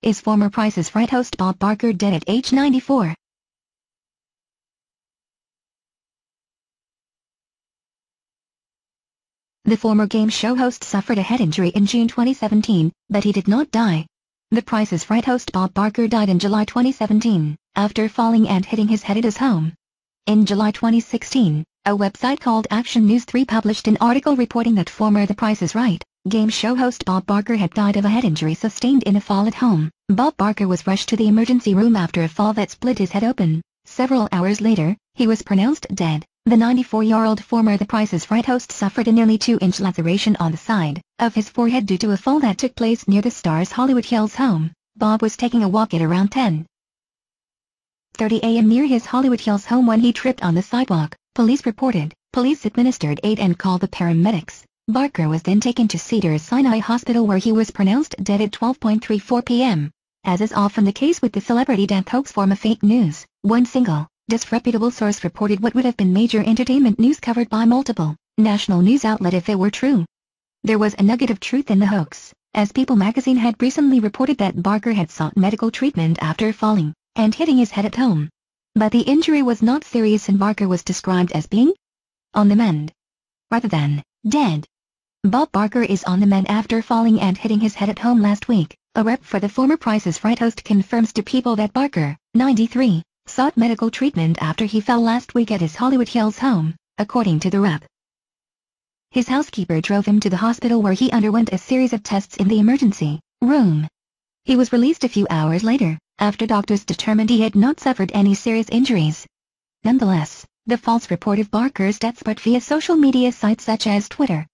Is former Price is Right host Bob Barker dead at age 94? The former game show host suffered a head injury in June 2017, but he did not die. The Price is Right host Bob Barker died in July 2017, after falling and hitting his head at his home. In July 2016, a website called Action News 3 published an article reporting that former The Price is Right game show host Bob Barker had died of a head injury sustained in a fall at home. Bob Barker was rushed to the emergency room after a fall that split his head open. Several hours later, he was pronounced dead. The 94-year-old former The Price is Right host suffered a nearly 2-inch laceration on the side of his forehead due to a fall that took place near the star's Hollywood Hills home. Bob was taking a walk at around 10:30 a.m. near his Hollywood Hills home when he tripped on the sidewalk, police reported. Police administered aid and called the paramedics. Barker was then taken to Cedars-Sinai Hospital where he was pronounced dead at 12:34 p.m. As is often the case with the celebrity death hoax form of fake news, one single, disreputable source reported what would have been major entertainment news covered by multiple national news outlets if it were true. There was a nugget of truth in the hoax, as People magazine had recently reported that Barker had sought medical treatment after falling and hitting his head at home. But the injury was not serious and Barker was described as being on the mend rather than dead. Bob Barker is on the mend after falling and hitting his head at home last week. A rep for the former Price is Right host confirms to People that Barker, 93, sought medical treatment after he fell last week at his Hollywood Hills home, according to the rep. His housekeeper drove him to the hospital where he underwent a series of tests in the emergency room. He was released a few hours later, after doctors determined he had not suffered any serious injuries. Nonetheless, the false report of Barker's death spread via social media sites such as Twitter,